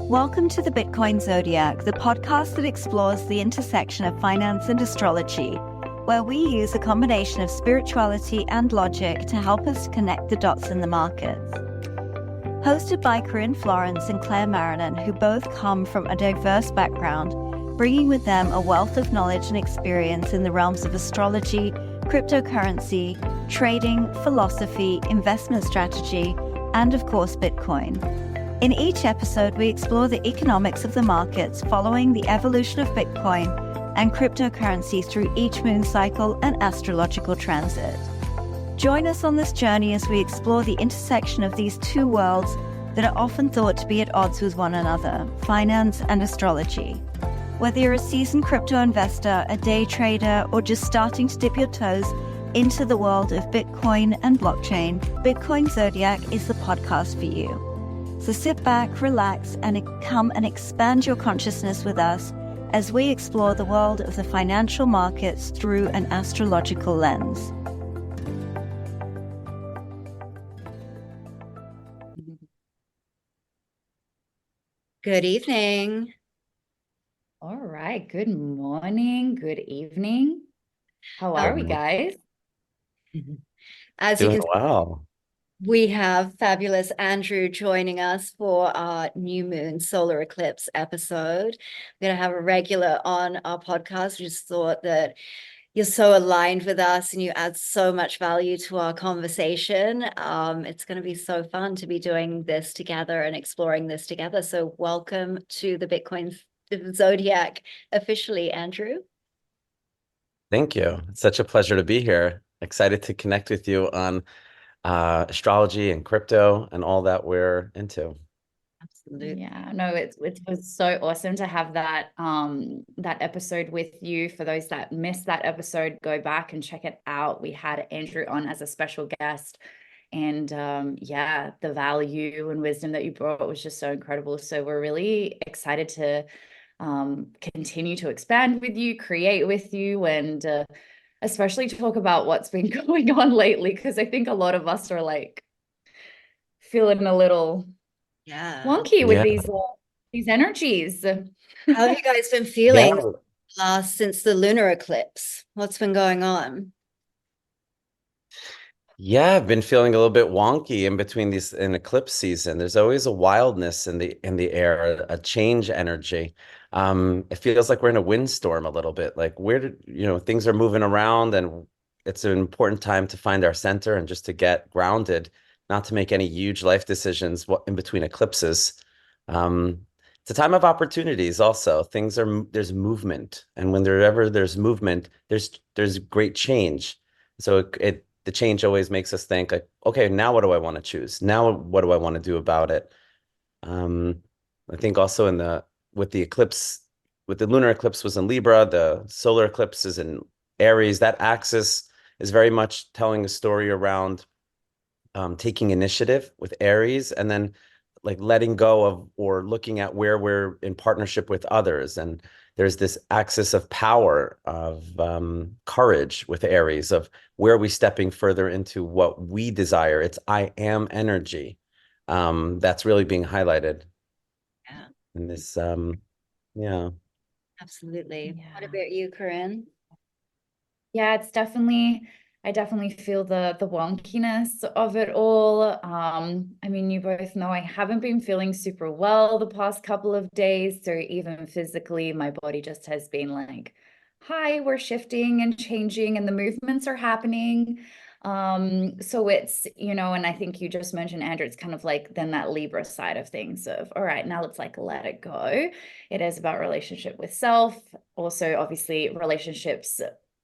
Welcome to the Bitcoin Zodiac, the podcast that explores the intersection of finance and astrology, where we use a combination of spirituality and logic to help us connect the dots in the markets. Hosted by Corinne Florence and Claire Marinan, who both come from a diverse background, bringing with them a wealth of knowledge and experience in the realms of astrology, cryptocurrency, trading, philosophy, investment strategy, and of course, Bitcoin. In each episode, we explore the economics of the markets following the evolution of Bitcoin and cryptocurrency through each moon cycle and astrological transit. Join us on this journey as we explore the intersection of these two worlds that are often thought to be at odds with one another, finance and astrology. Whether you're a seasoned crypto investor, a day trader, or just starting to dip your toes into the world of Bitcoin and blockchain, Bitcoin Zodiac is the podcast for you. So sit back, relax, and come and expand your consciousness with us as we explore the world of the financial markets through an astrological lens. Good evening. All right. Good morning. Good evening. How are we, guys? As you Doing can well. We have fabulous Andrew joining us for our new moon solar eclipse episode. We're going to have a regular on our podcast. We just thought that you're so aligned with us and you add so much value to our conversation. It's going to be so fun to be doing this together and exploring this together. So welcome to the Bitcoin Zodiac officially, Andrew. Thank you. It's such a pleasure to be here. Excited to connect with you on astrology and crypto and all that we're into. Absolutely. Yeah, no, it was so awesome to have that that episode with you. For those that missed that episode, go back and check it out. We had Andrew on as a special guest, and yeah, the value and wisdom that you brought was just so incredible. So we're really excited to continue to expand with you, create with you, and especially talk about what's been going on lately, because I think a lot of us are like feeling a little wonky with these energies. How have you guys been feeling since the lunar eclipse? What's been going on? Yeah, I've been feeling a little bit wonky in between these in eclipse season. There's always a wildness in the air, a change energy. It feels like we're in a windstorm a little bit. Like things are moving around, and it's an important time to find our center and just to get grounded, not to make any huge life decisions in between eclipses. It's a time of opportunities also. There's movement, and when there's movement, there's great change. So the change always makes us think like, okay, now what do I want to choose? Now what do I want to do about it? I think also with the lunar eclipse was in Libra, the solar eclipse is in Aries. That axis is very much telling a story around taking initiative with Aries, and then like letting go of or looking at where we're in partnership with others. And there's this axis of power, of courage with Aries, of where are we stepping further into what we desire. It's I am energy. That's really being highlighted. Yeah. In this, yeah. Absolutely. Yeah. What about you, Corinne? Yeah, I definitely feel the wonkiness of it all. I mean, you both know I haven't been feeling super well the past couple of days. So even physically, my body just has been like, hi, we're shifting and changing and the movements are happening. So it's, and I think you just mentioned, Andrew, it's kind of like then that Libra side of things of, all right, now let's like let it go. It is about relationship with self, also obviously relationships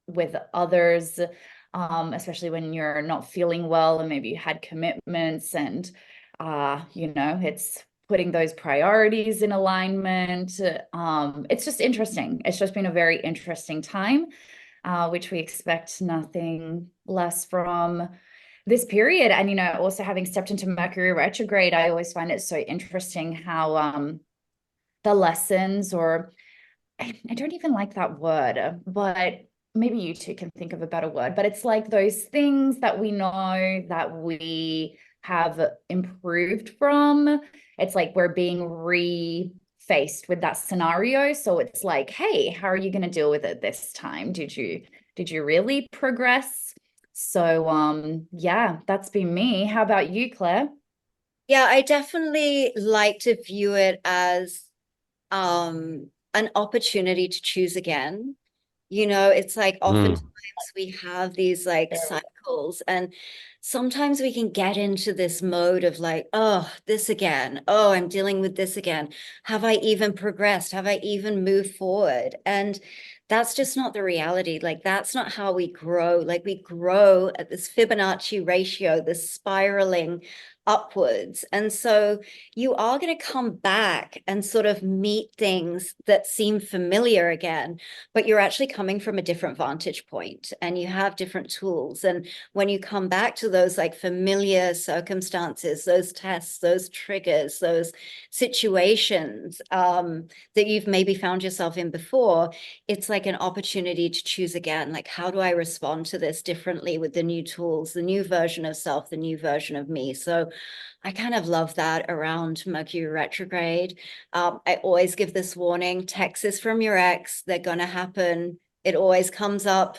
with others, especially when you're not feeling well and maybe you had commitments, and it's putting those priorities in alignment. It's just interesting. It's just been a very interesting time, which we expect nothing less from this period. And also having stepped into Mercury retrograde, I always find it so interesting how the lessons, or I don't even like that word, but maybe you two can think of a better word, but it's like those things that we know that we have improved from. It's like we're being re-faced with that scenario. So it's like, hey, how are you going to deal with it this time? Did you really progress? So yeah, that's been me. How about you, Claire? Yeah, I definitely like to view it as an opportunity to choose again. You know, it's like oftentimes Mm. we have these like cycles, and sometimes we can get into this mode of like, oh, this again. Oh, I'm dealing with this again. Have I even progressed? Have I even moved forward? And that's just not the reality. Like, that's not how we grow. Like, we grow at this Fibonacci ratio, this spiraling upwards. And so you are going to come back and sort of meet things that seem familiar again, but you're actually coming from a different vantage point and you have different tools. And when you come back to those like familiar circumstances, those tests, those triggers, those situations that you've maybe found yourself in before, it's like an opportunity to choose again. Like, how do I respond to this differently with the new tools, the new version of self, the new version of me? So I kind of love that around Mercury retrograde. I always give this warning: texts from your ex, they're going to happen. It always comes up.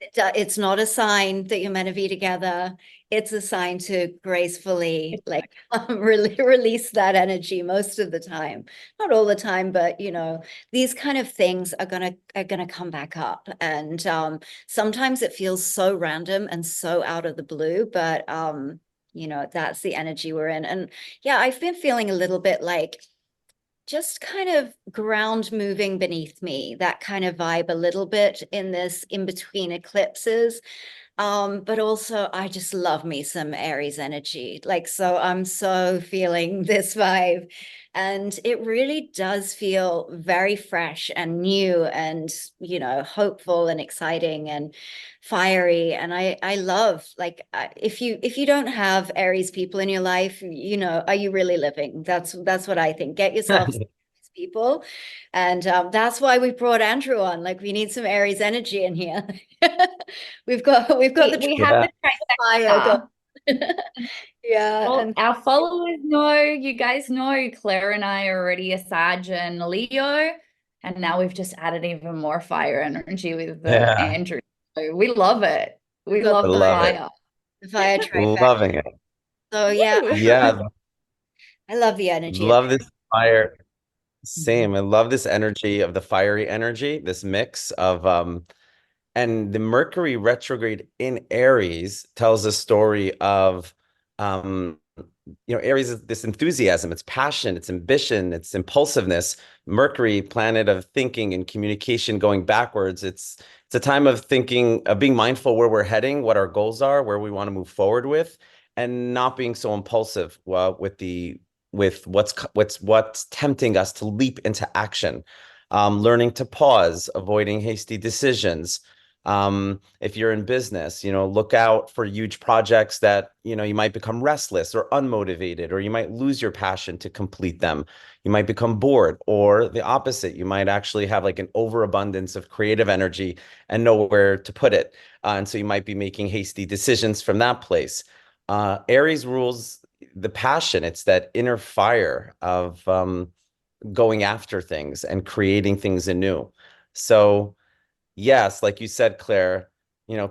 It's not a sign that you're meant to be together. It's a sign to gracefully like release that energy most of the time. Not all the time, but you know, these kind of things are gonna come back up. And sometimes it feels so random and so out of the blue, but you know, that's the energy we're in. And yeah, I've been feeling a little bit like just kind of ground moving beneath me, that kind of vibe a little bit in this in between eclipses. But also I just love me some Aries energy. Like, so I'm so feeling this vibe. And it really does feel very fresh and new and, you know, hopeful and exciting and fiery. And I love, like, if you don't have Aries people in your life, you know, are you really living? That's what I think. Get yourself people. And that's why we brought Andrew on. Like, we need some Aries energy in here. we've got the We have Yeah. the fire trifecta. yeah. Well, And our followers know, you guys know, Claire and I are already a Sag and Leo, and now we've just added even more fire energy with Yeah. Andrew. So we love it. we've We got I love the love it. fire. the fire trifecta. Loving it. So yeah, Woo! Yeah. I love the energy in Love there. this fire. Mhm. Same. I love this energy of the fiery energy, this mix of and the Mercury retrograde in Aries tells a story of Aries is this enthusiasm, it's passion, it's ambition, it's impulsiveness. Mercury, planet of thinking and communication going backwards. It's a time of thinking, of being mindful where we're heading, what our goals are, where we want to move forward with, and not being so impulsive with what's tempting us to leap into action. Learning to pause, avoiding hasty decisions. If you're in business, look out for huge projects that, you might become restless or unmotivated, or you might lose your passion to complete them. You might become bored, or the opposite. You might actually have like an overabundance of creative energy and know where to put it. And so you might be making hasty decisions from that place. Aries rules the passion. It's that inner fire of going after things and creating things anew. So, yes, like you said, Claire,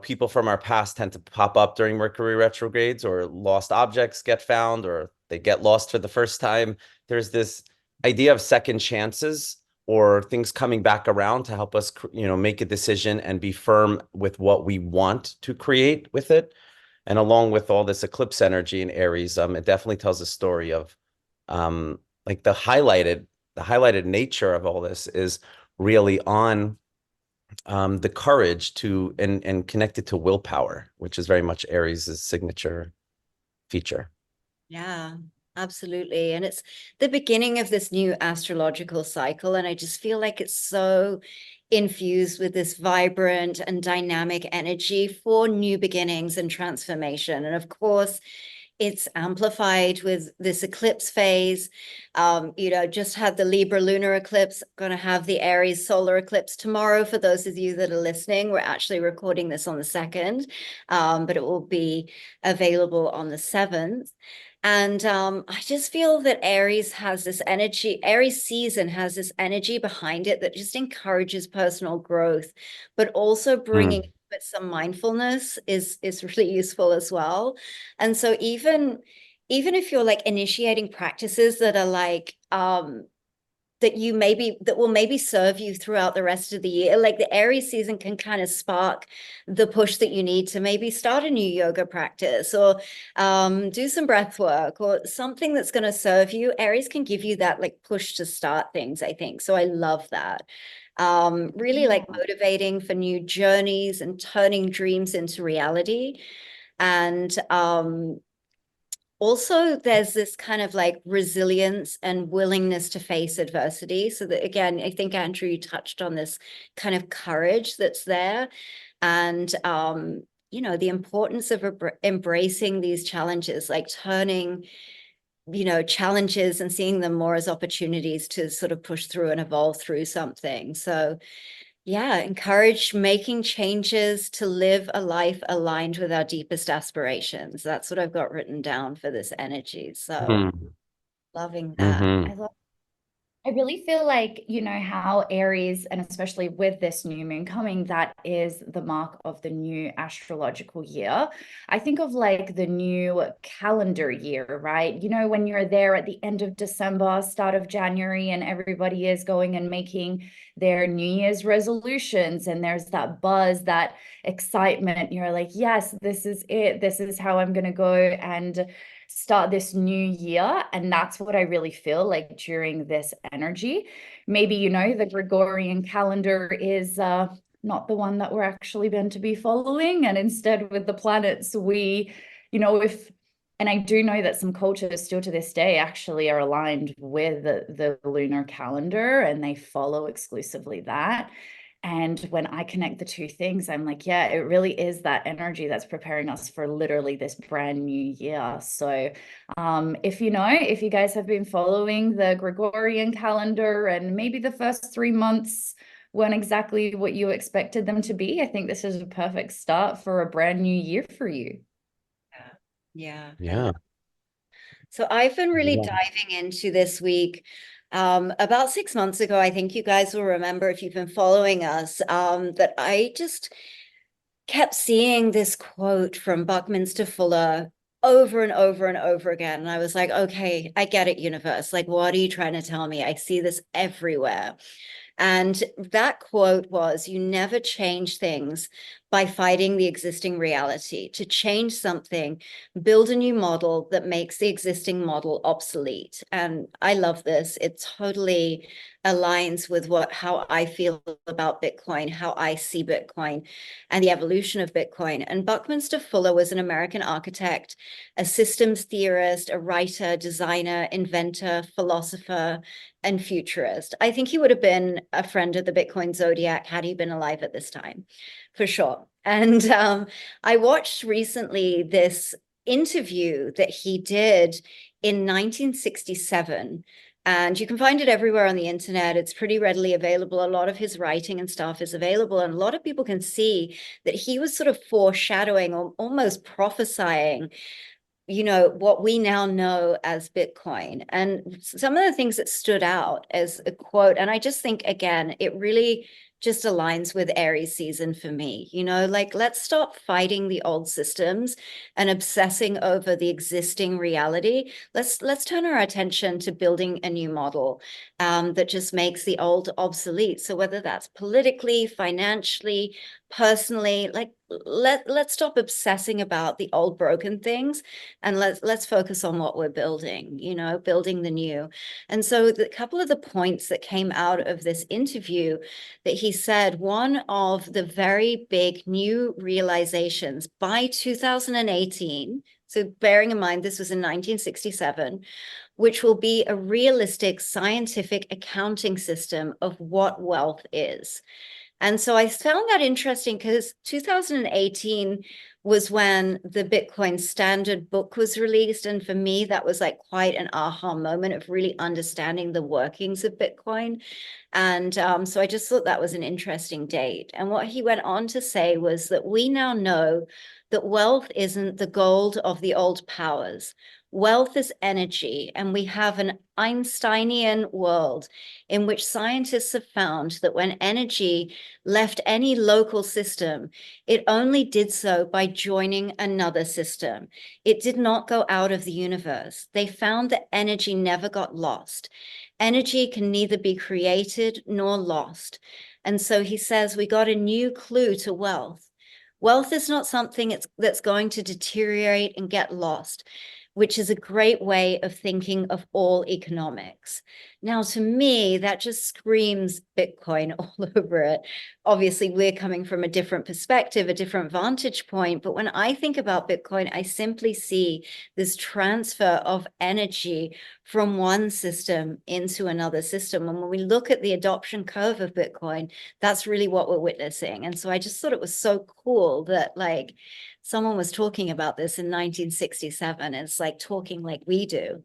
people from our past tend to pop up during Mercury retrogrades, or lost objects get found, or they get lost for the first time. There's this idea of second chances, or things coming back around to help us, make a decision and be firm with what we want to create with it. And along with all this eclipse energy in Aries, it definitely tells a story of like the highlighted nature of all this is really on the courage to and connected to willpower, which is very much Aries' signature feature. Yeah, absolutely. And it's the beginning of this new astrological cycle. And I just feel like it's so infused with this vibrant and dynamic energy for new beginnings and transformation. And of course, it's amplified with this eclipse phase. Just had the Libra lunar eclipse, going to have the Aries solar eclipse tomorrow. For those of you that are listening, we're actually recording this on the 2nd, but it will be available on the 7th. And I just feel that Aries has this energy, Aries season has this energy behind it that just encourages personal growth, but also bringing but some mindfulness is really useful as well. And so even if you're like initiating practices that are like that will maybe serve you throughout the rest of the year, like the Aries season can kind of spark the push that you need to maybe start a new yoga practice or do some breath work or something that's going to serve you. Aries can give you that like push to start things, I think. So I love that. Really like motivating for new journeys and turning dreams into reality. And also there's this kind of like resilience and willingness to face adversity. So that, again, I think, Andrew, you touched on this kind of courage that's there. And, the importance of embracing these challenges, like turning challenges and seeing them more as opportunities to sort of push through and evolve through something. So yeah, encourage making changes to live a life aligned with our deepest aspirations. That's what I've got written down for this energy. So loving that. I really feel like, how Aries, and especially with this new moon coming, that is the mark of the new astrological year. I think of like the new calendar year, right? When you're there at the end of December, start of January, and everybody is going and making their New Year's resolutions, and there's that buzz, that excitement. You're like, yes, this is it. This is how I'm going to go and start this new year. And that's what I really feel like during this energy. Maybe, the Gregorian calendar is not the one that we're actually meant to be following. And instead, with the planets, and I do know that some cultures still to this day actually are aligned with the lunar calendar, and they follow exclusively that. And when I connect the two things, I'm like, yeah, it really is that energy that's preparing us for literally this brand new year. So if you guys have been following the Gregorian calendar and maybe the first 3 months weren't exactly what you expected them to be, I think this is a perfect start for a brand new year for you. Yeah. So I've been really diving into this week. About 6 months ago, I think you guys will remember if you've been following us, that I just kept seeing this quote from Buckminster Fuller over and over and over again. And I was like, okay, I get it, universe. Like, what are you trying to tell me? I see this everywhere. And that quote was, you never change things by fighting the existing reality. To change something, build a new model that makes the existing model obsolete. And I love this. It totally aligns with how I feel about Bitcoin, how I see Bitcoin and the evolution of Bitcoin. And Buckminster Fuller was an American architect, a systems theorist, a writer, designer, inventor, philosopher, and futurist. I think he would have been a friend of the Bitcoin Zodiac had he been alive at this time, for sure. And I watched recently this interview that he did in 1967. And you can find it everywhere on the internet. It's pretty readily available. A lot of his writing and stuff is available. And a lot of people can see that he was sort of foreshadowing or almost prophesying what we now know as Bitcoin. And some of the things that stood out as a quote, and I just think, again, it really just aligns with Aries season for me, like, let's stop fighting the old systems and obsessing over the existing reality. Let's turn our attention to building a new model that just makes the old obsolete. So whether that's politically, financially, personally, like, let's stop obsessing about the old broken things and let's focus on what we're building, building the new. And so the couple of the points that came out of this interview that he said, one of the very big new realizations by 2018, so bearing in mind this was in 1967, which will be a realistic scientific accounting system of what wealth is. And so I found that interesting because 2018 was when the Bitcoin Standard book was released. And for me, that was like quite an aha moment of really understanding the workings of Bitcoin. And so I just thought that was an interesting date. And what he went on to say was that we now know that wealth isn't the gold of the old powers. Wealth is energy, and we have an Einsteinian world in which scientists have found that when energy left any local system, it only did so by joining another system. It did not go out of the universe. They found that energy never got lost. Energy can neither be created nor lost. And so he says we got a new clue to wealth. Wealth is not something that's going to deteriorate and get lost, which is a great way of thinking of all economics. Now, to me, that just screams Bitcoin all over it. Obviously, we're coming from a different perspective, a different vantage point. But when I think about Bitcoin, I simply see this transfer of energy from one system into another system. And when we look at the adoption curve of Bitcoin, that's really what we're witnessing. And so I just thought it was so cool that, like, someone was talking about this in 1967. It's like talking like we do.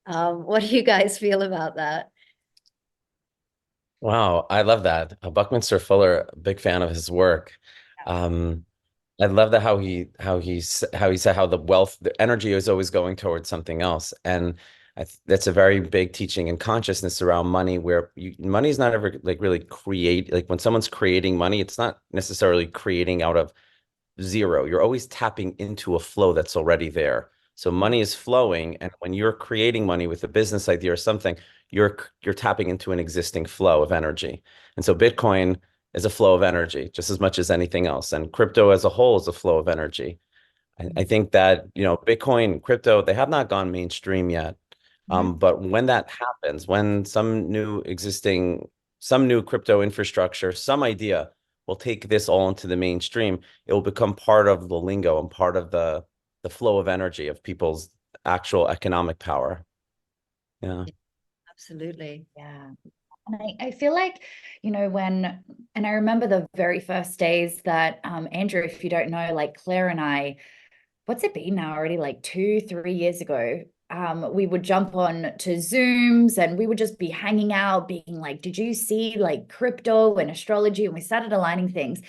What do you guys feel about that? Wow, I love that. Buckminster Fuller, a big fan of his work. Um, I love that how he said how the energy is always going towards something else, and that's a very big teaching in consciousness around money, where money is not ever like really create like when someone's creating money, it's not necessarily creating out of zero. You're always tapping into a flow that's already there. So money is flowing, and when you're creating money with a business idea or something, you're tapping into an existing flow of energy. And so Bitcoin is a flow of energy just as much as anything else, and crypto as a whole is a flow of energy. I think that, Bitcoin and crypto, they have not gone mainstream yet. But when that happens, when some new crypto infrastructure, some idea will take this all into the mainstream, it will become part of the lingo and part of the flow of energy of people's actual economic power. Yeah. Absolutely. Yeah. And I feel like, and I remember the very first days that, Andrew, if you don't know, like Claire and I, what's it been now already, like 2, 3 years ago, we would jump on to Zooms and we would just be hanging out, being like, did you see like crypto and astrology? And we started aligning things.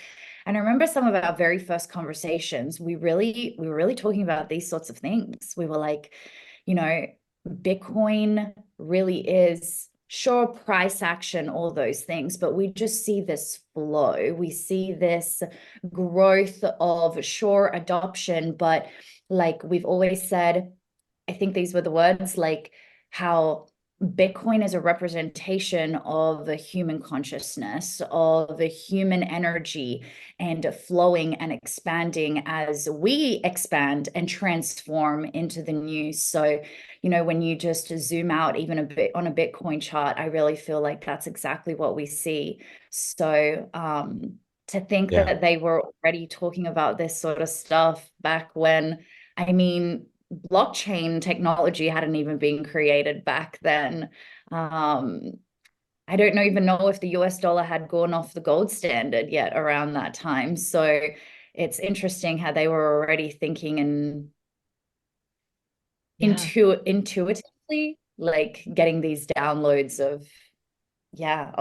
And I remember some of our very first conversations, we were really talking about these sorts of things. We were like, Bitcoin really is sure price action, all those things, but we just see this flow. We see this growth of sure adoption, but like we've always said, I think these were the words, like how Bitcoin is a representation of the human consciousness, of the human energy, and flowing and expanding as we expand and transform into the new. So, when you just zoom out even a bit on a Bitcoin chart, I really feel like that's exactly what we see. So, to think Yeah. that they were already talking about this sort of stuff back when, I mean, blockchain technology hadn't even been created back then. I don't even know if the US dollar had gone off the gold standard yet around that time. So it's interesting how they were already thinking and intuitively, like getting these downloads of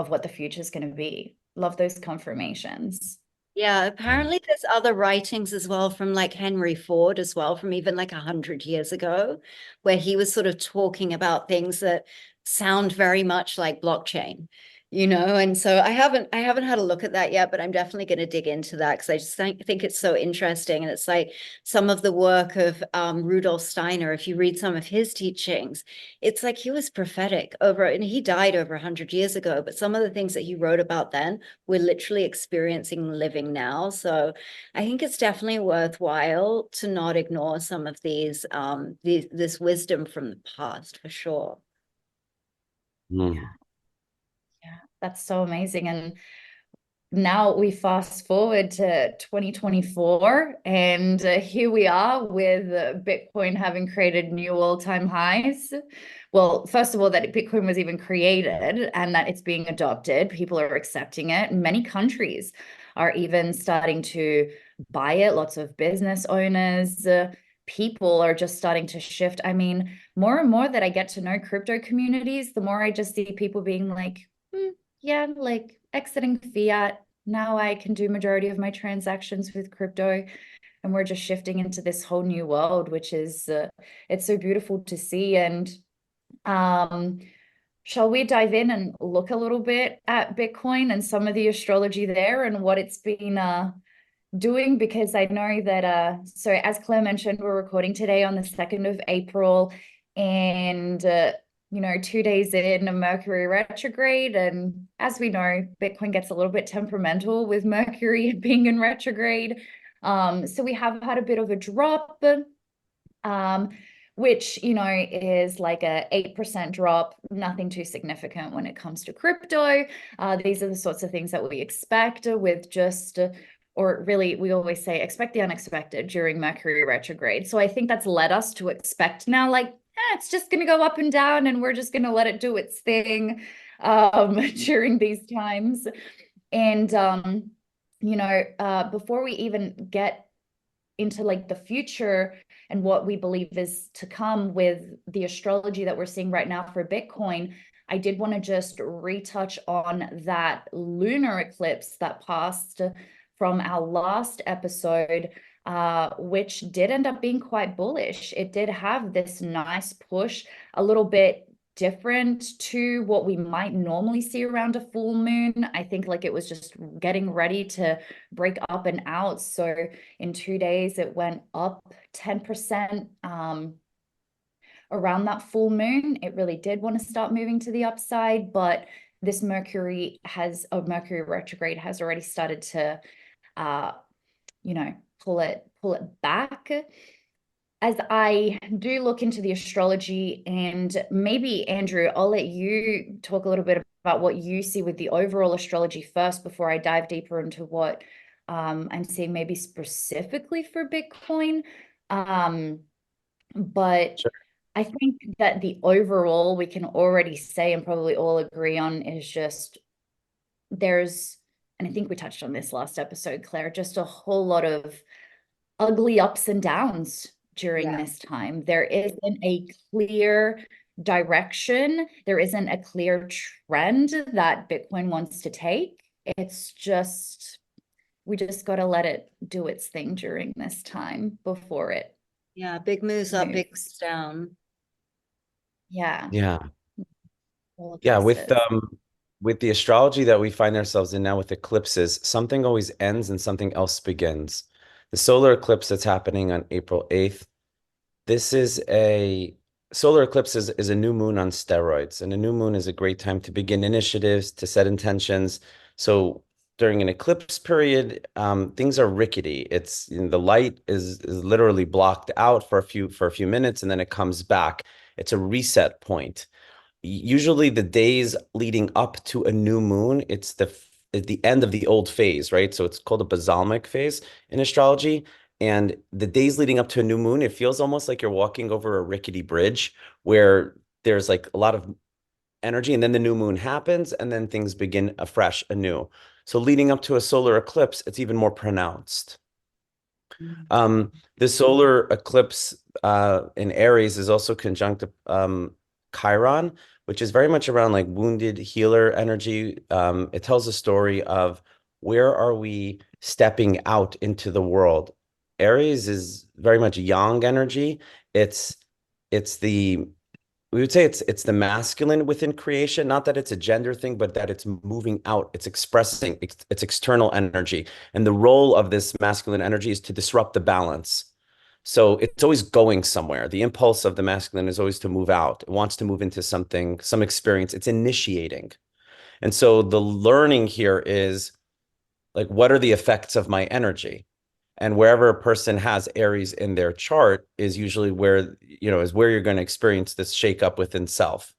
what the future is going to be. Love those confirmations. Yeah, apparently there's other writings as well from like Henry Ford as well, from even like 100 years ago, where he was sort of talking about things that sound very much like blockchain, and so I haven't had a look at that yet, but I'm definitely going to dig into that because I just think it's so interesting. And it's like some of the work of Rudolf Steiner, if you read some of his teachings, it's like he was prophetic and he died over 100 years ago, but some of the things that he wrote about then we're literally experiencing living now. So I think it's definitely worthwhile to not ignore some of this wisdom from the past, for sure. Mm. Yeah, that's so amazing. And now we fast forward to 2024, and here we are with Bitcoin having created new all-time highs. Well, first of all, that Bitcoin was even created and that it's being adopted. People are accepting it. Many countries are even starting to buy it. Lots of business owners, people are just starting to shift. I mean, more and more that I get to know crypto communities, the more I just see people being like, yeah, like exiting fiat. Now I can do majority of my transactions with crypto, and we're just shifting into this whole new world, which is it's so beautiful to see. And um, shall we dive in and look a little bit at Bitcoin and some of the astrology there and what it's been doing? Because I know that so as Claire mentioned, we're recording today on the 2nd of April, and 2 days in a Mercury retrograde. And as we know, Bitcoin gets a little bit temperamental with Mercury being in retrograde. So we have had a bit of a drop, which, is like a 8% drop, nothing too significant when it comes to crypto. These are the sorts of things that we expect with just, or really, we always say, expect the unexpected during Mercury retrograde. So I think that's led us to expect now, like, it's just going to go up and down, and we're just going to let it do its thing during these times. And, before we even get into like the future and what we believe is to come with the astrology that we're seeing right now for Bitcoin, I did want to just retouch on that lunar eclipse that passed from our last episode, which did end up being quite bullish. It did have this nice push, a little bit different to what we might normally see around a full moon. I think like it was just getting ready to break up and out. So in 2 days, it went up 10%. Around that full moon, it really did want to start moving to the upside, but this Mercury retrograde has already started to pull it back. As I do look into the astrology, and maybe Andrew, I'll let you talk a little bit about what you see with the overall astrology first before I dive deeper into what I'm seeing maybe specifically for Bitcoin. But Sure. I think that the overall we can already say and probably all agree on is just and I think we touched on this last episode, Claire, just a whole lot of ugly ups and downs during this time. There isn't a clear direction. There isn't a clear trend that Bitcoin wants to take. It's just, we just got to let it do its thing during this time before it big moves up, big moves. moves down. Yeah. Yeah. Yeah, With the astrology that we find ourselves in now with eclipses, something always ends and something else begins. The solar eclipse that's happening on April 8th, this is a solar eclipse is a new moon on steroids, and a new moon is a great time to begin initiatives, to set intentions. So during an eclipse period, things are rickety. It's the light is literally blocked out for a few minutes, and then it comes back. It's a reset point. Usually the days leading up to a new moon, it's the end of the old phase, right? So it's called a basalmic phase in astrology. And the days leading up to a new moon, it feels almost like you're walking over a rickety bridge where there's like a lot of energy, and then the new moon happens, and then things begin afresh, anew. So leading up to a solar eclipse, it's even more pronounced. The solar eclipse in Aries is also conjunct Chiron, which is very much around like wounded healer energy. It tells a story of where are we stepping out into the world. Aries is very much yang energy. It's the we would say it's the masculine within creation, not that it's a gender thing, but that it's moving out, it's expressing its external energy. And the role of this masculine energy is to disrupt the balance. So it's always going somewhere. The impulse of the masculine is always to move out. It wants to move into something, some experience. It's initiating. And so the learning here is like, what are the effects of my energy? And wherever a person has Aries in their chart is usually where, is where you're going to experience this shakeup within self.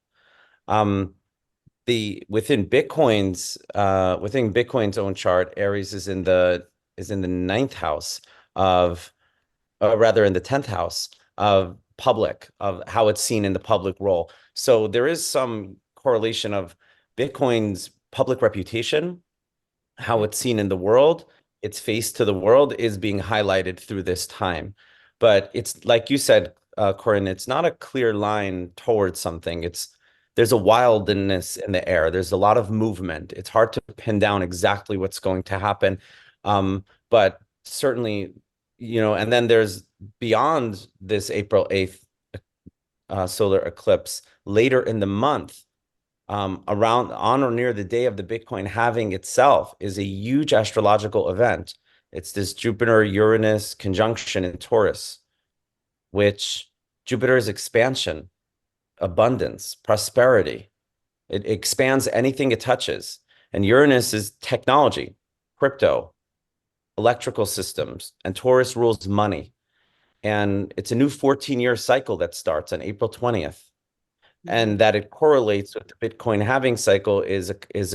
within Bitcoin's own chart, Aries is in the ninth house of, rather in the 10th house of public, of how it's seen in the public role. So there is some correlation of Bitcoin's public reputation, how it's seen in the world, its face to the world is being highlighted through this time. But it's like you said, Corinne, it's not a clear line towards something. There's a wildness in the air. There's a lot of movement. It's hard to pin down exactly what's going to happen. But certainly, and then there's beyond this April 8th solar eclipse, later in the month, around on or near the day of the Bitcoin halving itself, is a huge astrological event. It's this Jupiter-Uranus conjunction in Taurus, which Jupiter is expansion, abundance, prosperity. It expands anything it touches. And Uranus is technology, crypto, electrical systems, and Taurus rules money. And it's a new 14-year cycle that starts on April 20th. And that it correlates with the Bitcoin halving cycle is it's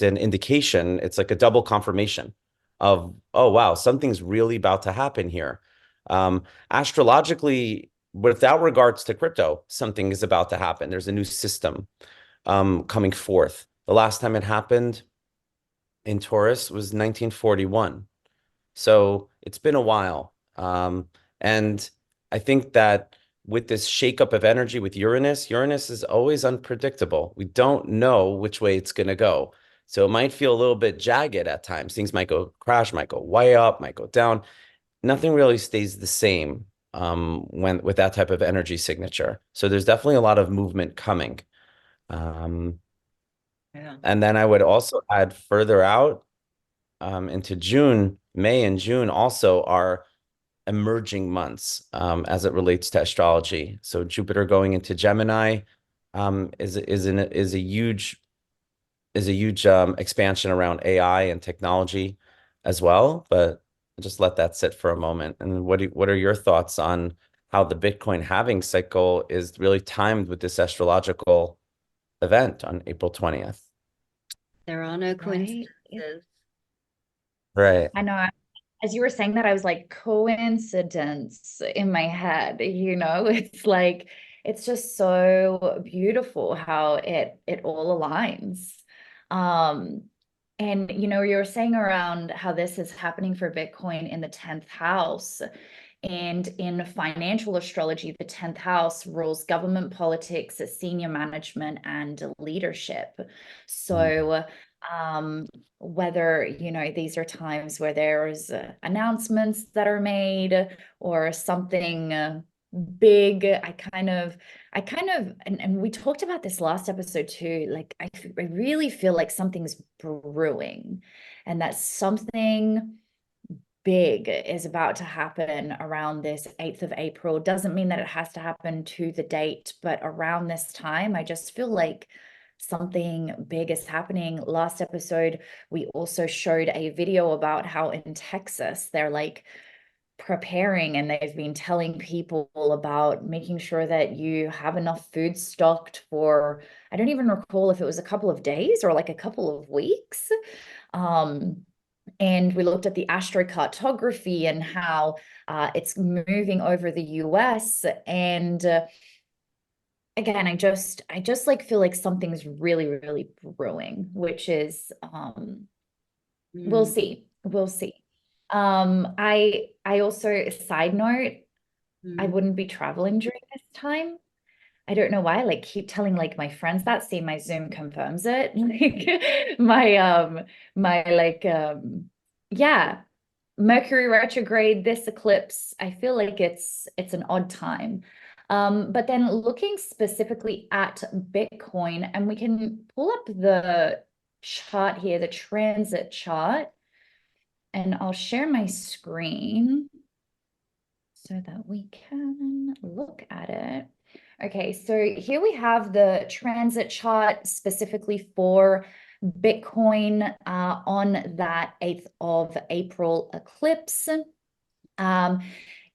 an indication. It's like a double confirmation of, oh wow, something's really about to happen here. Astrologically, without regards to crypto, something is about to happen. There's a new system coming forth. The last time it happened in Taurus was 1941. So it's been a while. And I think that with this shakeup of energy with Uranus is always unpredictable. We don't know which way it's going to go. So it might feel a little bit jagged at times. Things might go crash, might go way up, might go down. Nothing really stays the same with that type of energy signature. So there's definitely a lot of movement coming. And then I would also add further out into June, May and June also are emerging months as it relates to astrology. So Jupiter going into Gemini is a huge expansion around AI and technology as well. But I'll just let that sit for a moment. And what are your thoughts on how the Bitcoin halving cycle is really timed with this astrological event on April 20th? There are no coincidences. Right. I know. As you were saying that, I was like, coincidence in my head, it's like, it's just so beautiful how it all aligns. And you were saying around how this is happening for Bitcoin in the 10th house. And in financial astrology, the 10th house rules government, politics, senior management, and leadership. So whether, these are times where there's announcements that are made or something big, I kind of, and we talked about this last episode too, like I really feel like something's brewing and that something big is about to happen around this 8th of April. Doesn't mean that it has to happen to the date, but around this time, I just feel like something big is happening. Last episode, we also showed a video about how in Texas, they're like preparing and they've been telling people about making sure that you have enough food stocked for, I don't even recall if it was a couple of days or like a couple of weeks. And we looked at the astrocartography and how it's moving over the US. And again, I just like feel like something's really, really brewing, which is we'll see. I also, side note, I wouldn't be traveling during this time. I don't know why, I like keep telling like my friends that. See, my Zoom confirms it. Yeah, Mercury retrograde, this eclipse, I feel like it's an odd time. But then looking specifically at Bitcoin, and we can pull up the chart here, the transit chart, and I'll share my screen so that we can look at it. Okay, so here we have the transit chart specifically for Bitcoin on that 8th of April eclipse.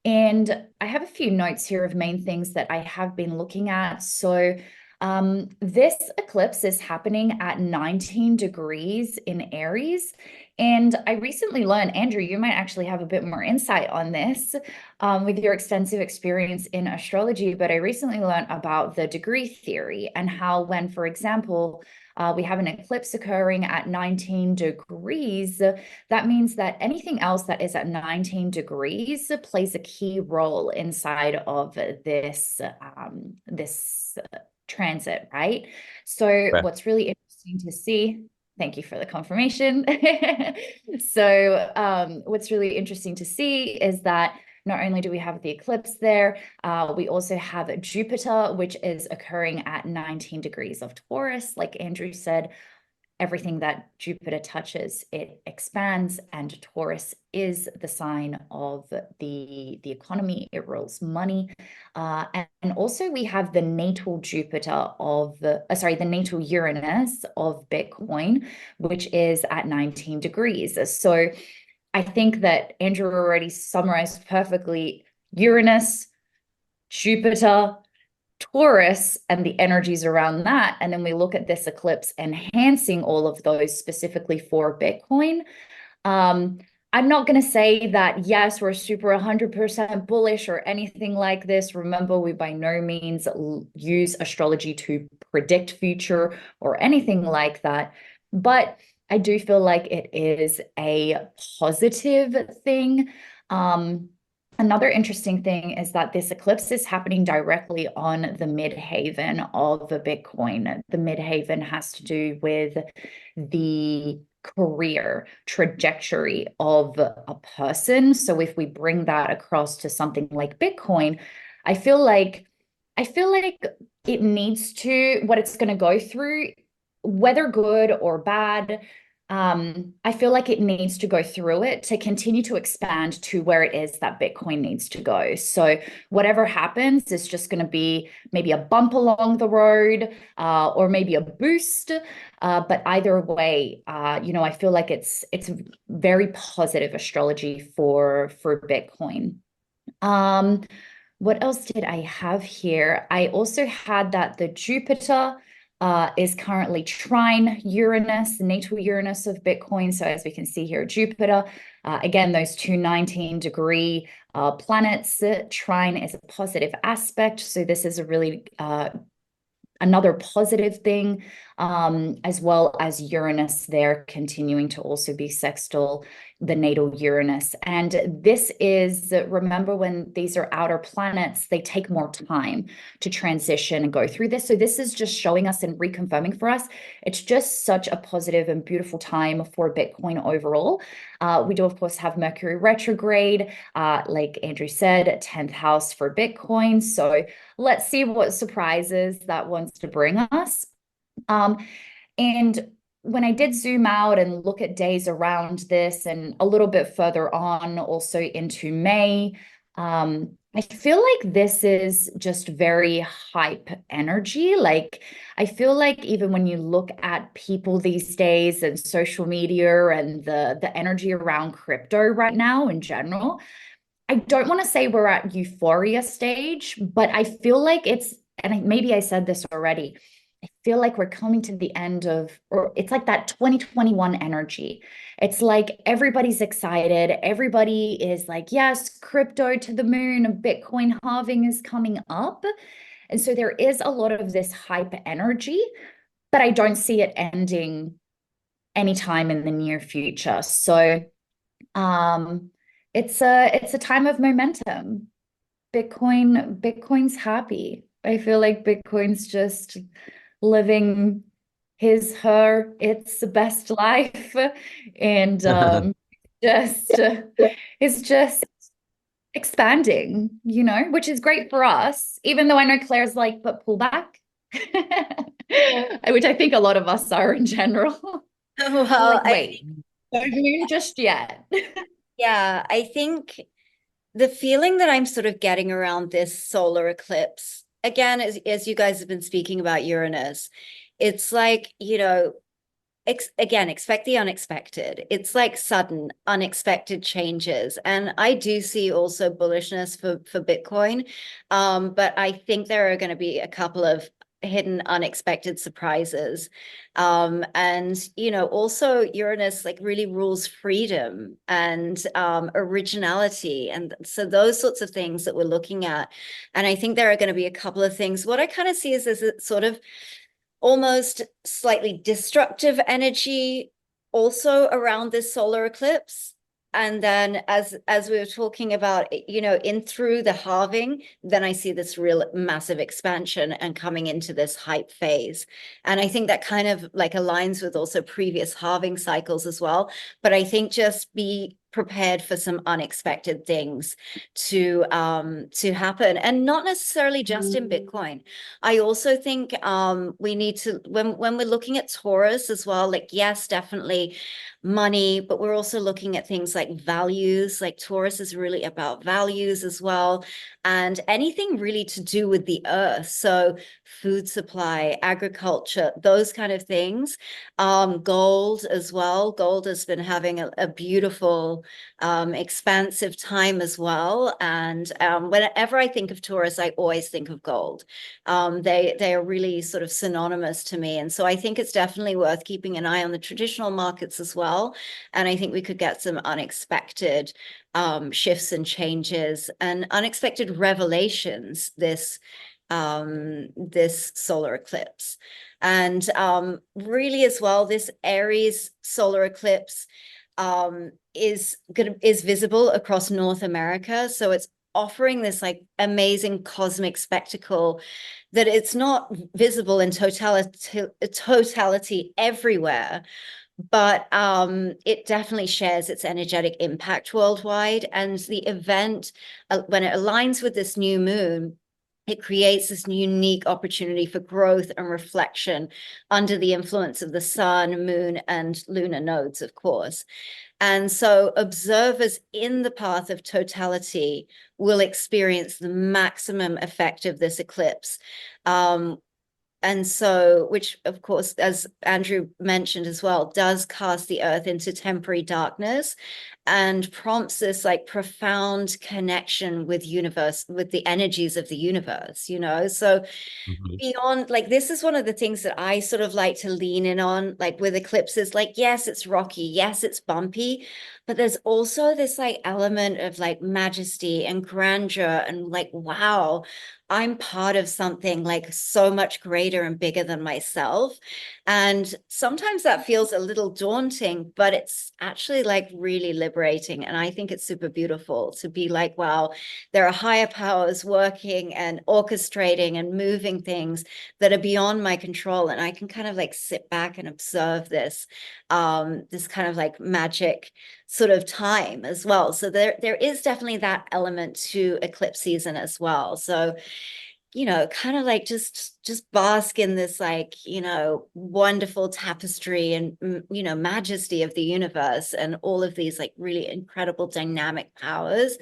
And I have a few notes here of main things that I have been looking at. So this eclipse is happening at 19 degrees in Aries. And I recently learned, Andrew, you might actually have a bit more insight on this with your extensive experience in astrology, but I recently learned about the degree theory and how when, for example, we have an eclipse occurring at 19 degrees, that means that anything else that is at 19 degrees plays a key role inside of this transit, right? So Right. what's really interesting to see, thank you for the confirmation. So what's really interesting to see is that not only do we have the eclipse there, we also have Jupiter, which is occurring at 19 degrees of Taurus. Like Andrew said, everything that Jupiter touches, it expands, and Taurus is the sign of the economy. It rules money. And also we have the natal Jupiter of, the natal Uranus of Bitcoin, which is at 19 degrees. So I think that Andrew already summarized perfectly Uranus, Jupiter, Taurus, and the energies around that. And then we look at this eclipse enhancing all of those specifically for Bitcoin. I'm not going to say that, yes, we're super 100% bullish or anything like this. Remember, we by no means use astrology to predict future or anything like that. But I do feel like it is a positive thing. Another interesting thing is that this eclipse is happening directly on the midhaven of the Bitcoin. The midhaven has to do with the career trajectory of a person. So if we bring that across to something like Bitcoin, I feel like it needs to, what it's going to go through, whether good or bad, I feel like it needs to go through it to continue to expand to where it is that Bitcoin needs to go. So whatever happens is just going to be maybe a bump along the road, or maybe a boost. But either way, I feel like it's very positive astrology for Bitcoin. What else did I have here? I also had that the Jupiter is currently trine Uranus, the natal Uranus of Bitcoin. So as we can see here, Jupiter, again, those two 19-degree planets, trine is a positive aspect. So this is a really another positive thing, as well as Uranus there continuing to also be sextile the natal Uranus. And this is, remember, when these are outer planets, they take more time to transition and go through this. So this is just showing us and reconfirming for us. It's just such a positive and beautiful time for Bitcoin overall. We do, of course, have Mercury retrograde, like Andrew said, 10th house for Bitcoin. So let's see what surprises that wants to bring us. And when I did zoom out and look at days around this and a little bit further on, also into May, I feel like this is just very hype energy. Like, I feel like even when you look at people these days and social media and the energy around crypto right now in general, I don't want to say we're at euphoria stage, but I feel like it's, and maybe I said this already, I feel like we're coming to the end of, or it's like that 2021 energy. It's like everybody's excited. Everybody is like, yes, crypto to the moon, Bitcoin halving is coming up. And so there is a lot of this hype energy, but I don't see it ending anytime in the near future. So it's a time of momentum. Bitcoin's happy. I feel like Bitcoin's just living its best life, and it's just expanding, which is great for us, even though I know Claire's like, but pull back, which I think a lot of us are in general. Well, like, wait, don't move just yet. Yeah, I think the feeling that I'm sort of getting around this solar eclipse, again, as you guys have been speaking about Uranus, it's like, again, expect the unexpected. It's like sudden, unexpected changes. And I do see also bullishness for Bitcoin. But I think there are going to be a couple of hidden unexpected surprises. And, you know, also Uranus like really rules freedom and originality. And so those sorts of things that we're looking at. And I think there are going to be a couple of things. What I kind of see is there's a sort of almost slightly destructive energy also around this solar eclipse. And then as we were talking about, you know, in through the halving, then I see this real massive expansion and coming into this hype phase. And I think that kind of like aligns with also previous halving cycles as well. But I think just be prepared for some unexpected things to happen, and not necessarily just in Bitcoin. I also think we need to, when we're looking at Taurus as well, like yes, definitely money, but we're also looking at things like values. Like Taurus is really about values as well, and anything really to do with the earth. So food supply, agriculture, those kind of things. Gold as well. Gold has been having a beautiful, expansive time as well. And whenever I think of Taurus, I always think of gold. They are really sort of synonymous to me. And so I think it's definitely worth keeping an eye on the traditional markets as well. And I think we could get some unexpected shifts and changes and unexpected revelations this solar eclipse. And really as well, this Aries solar eclipse is visible across North America. So it's offering this like amazing cosmic spectacle that it's not visible in totality everywhere, but it definitely shares its energetic impact worldwide. And the event, when it aligns with this new moon, it creates this unique opportunity for growth and reflection under the influence of the sun, moon, and lunar nodes, of course. And so observers in the path of totality will experience the maximum effect of this eclipse. And so, which of course, as Andrew mentioned as well, does cast the earth into temporary darkness and prompts this like profound connection with the energies of the universe, you know? So beyond, like, this is one of the things that I sort of like to lean in on, like with eclipses, like, yes, it's rocky, yes, it's bumpy, but there's also this like element of like majesty and grandeur and like, wow, I'm part of something like so much greater and bigger than myself. And sometimes that feels a little daunting, but it's actually like really liberating. And I think it's super beautiful to be like, wow, there are higher powers working and orchestrating and moving things that are beyond my control. And I can kind of like sit back and observe this kind of like magic sort of time as well. So there is definitely that element to eclipse season as well. So, you know, kind of like just bask in this like, you know, wonderful tapestry and, you know, majesty of the universe and all of these like really incredible dynamic powers.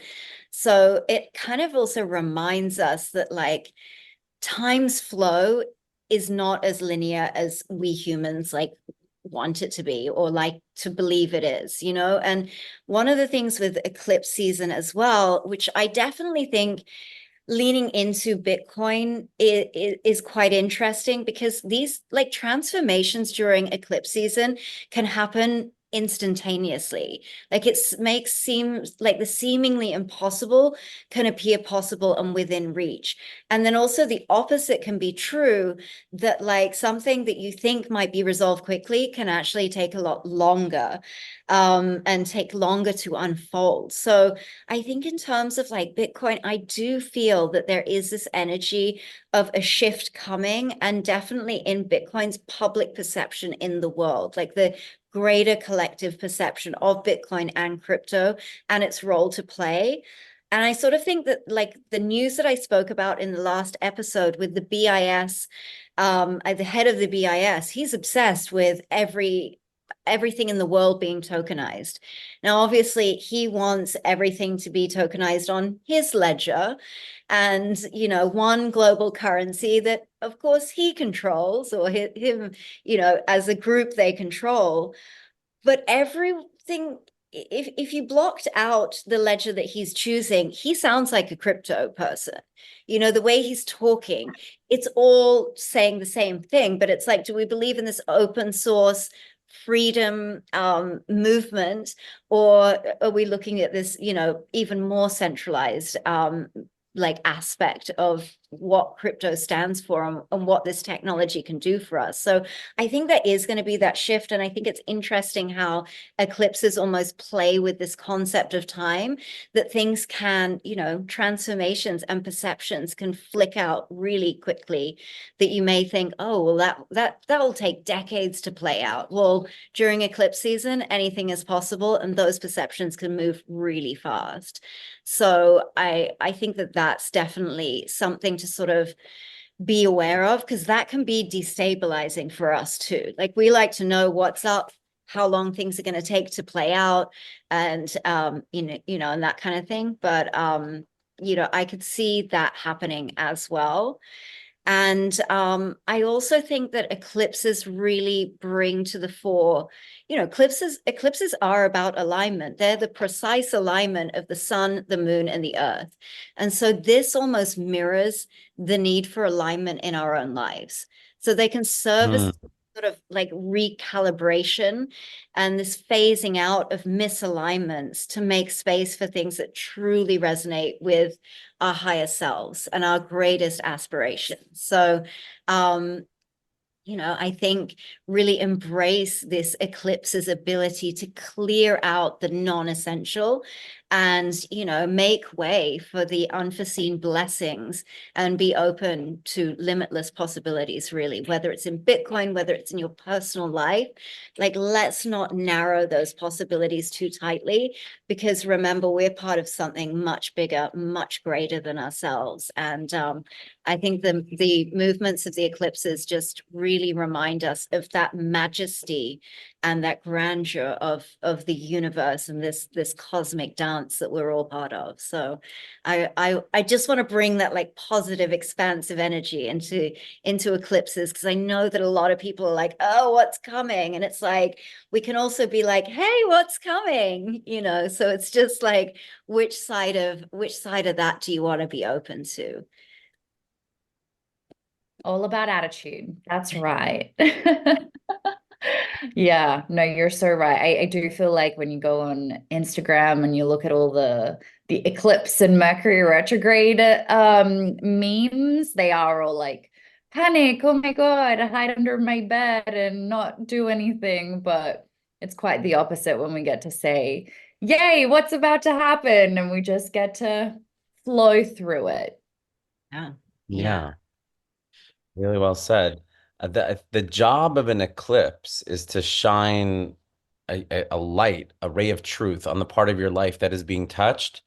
So it kind of also reminds us that like time's flow is not as linear as we humans like want it to be or like to believe it is, you know. And one of the things with eclipse season as well, which I definitely think leaning into Bitcoin is quite interesting, because these like transformations during eclipse season can happen instantaneously. Like it makes seem like the seemingly impossible can appear possible and within reach. And then also the opposite can be true, that like something that you think might be resolved quickly can actually take a lot longer and take longer to unfold. So I think in terms of like Bitcoin, I do feel that there is this energy of a shift coming, and definitely in Bitcoin's public perception in the world, like the greater collective perception of Bitcoin and crypto and its role to play. And I sort of think that like the news that I spoke about in the last episode with the BIS, the head of the BIS, he's obsessed with every everything in the world being tokenized. Now, obviously, he wants everything to be tokenized on his ledger and, you know, one global currency that, of course, he controls, or him, you know, as a group they control. But everything, if you blocked out the ledger that he's choosing, he sounds like a crypto person. You know, the way he's talking, it's all saying the same thing, but it's like, do we believe in this open source freedom movement, or are we looking at this, you know, even more centralized like aspect of what crypto stands for and what this technology can do for us? So I think there is going to be that shift. And I think it's interesting how eclipses almost play with this concept of time, that things can, you know, transformations and perceptions can flick out really quickly, that you may think, oh, well, that'll take decades to play out. Well, during eclipse season, anything is possible, and those perceptions can move really fast. So I think that that's definitely something to sort of be aware of, because that can be destabilizing for us too. Like, we like to know what's up, how long things are going to take to play out, and you know, and that kind of thing. But you know, I could see that happening as well. And I also think that eclipses really bring to the fore, you know, eclipses are about alignment. They're the precise alignment of the sun, the moon, and the earth. And so this almost mirrors the need for alignment in our own lives. So they can serve as sort of like recalibration and this phasing out of misalignments to make space for things that truly resonate with our higher selves and our greatest aspirations. So you know, I think really embrace this eclipse's ability to clear out the non-essential and, you know, make way for the unforeseen blessings and be open to limitless possibilities, really, whether it's in Bitcoin, whether it's in your personal life. Like, let's not narrow those possibilities too tightly, because remember, we're part of something much bigger, much greater than ourselves. And I think the movements of the eclipses just really remind us of that majesty and that grandeur of the universe and this cosmic dance that we're all part of. So I just want to bring that like positive, expansive energy into eclipses, because I know that a lot of people are like, oh, what's coming? And it's like, we can also be like, hey, what's coming? You know, so it's just like, which side of that do you want to be open to? All about attitude. That's right. Yeah, no, you're so right. I do feel like when you go on Instagram and you look at all the eclipse and Mercury retrograde memes, they are all like, panic, oh my God, hide under my bed and not do anything. But it's quite the opposite when we get to say, yay, what's about to happen? And we just get to flow through it. Yeah. Yeah. Really well said. The job of an eclipse is to shine a light, a ray of truth on the part of your life that is being touched.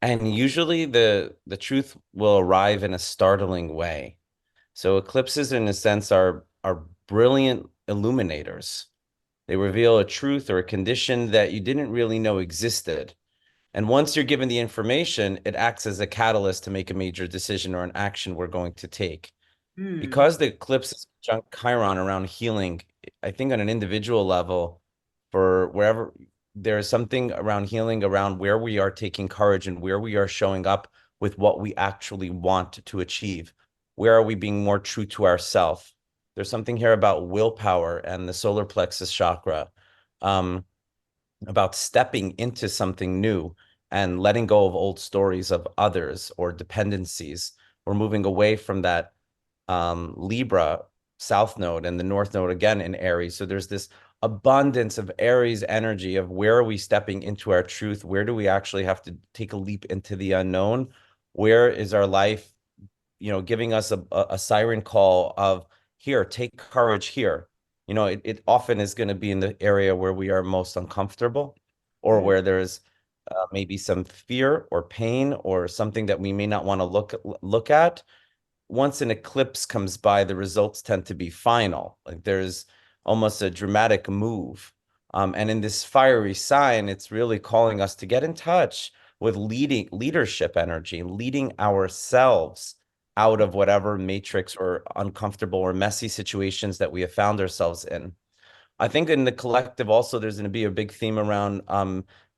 And usually the truth will arrive in a startling way. So eclipses, in a sense, are brilliant illuminators. They reveal a truth or a condition that you didn't really know existed. And once you're given the information, it acts as a catalyst to make a major decision or an action we're going to take. Because the eclipse is conjunct Chiron around healing, I think on an individual level, for wherever there is something around healing, around where we are taking courage and where we are showing up with what we actually want to achieve. Where are we being more true to ourselves? There's something here about willpower and the solar plexus chakra, about stepping into something new and letting go of old stories of others or dependencies. We're moving away from that Libra South Node and the North Node again in Aries. So there's this abundance of Aries energy of where are we stepping into our truth? Where do we actually have to take a leap into the unknown? Where is our life, you know, giving us a siren call of here, take courage here. You know, it often is going to be in the area where we are most uncomfortable, or where there's maybe some fear or pain or something that we may not want to look at. Once an eclipse comes by, the results tend to be final. Like there's almost a dramatic move. And in this fiery sign, it's really calling us to get in touch with leadership energy, leading ourselves out of whatever matrix or uncomfortable or messy situations that we have found ourselves in. I think in the collective also, there's going to be a big theme around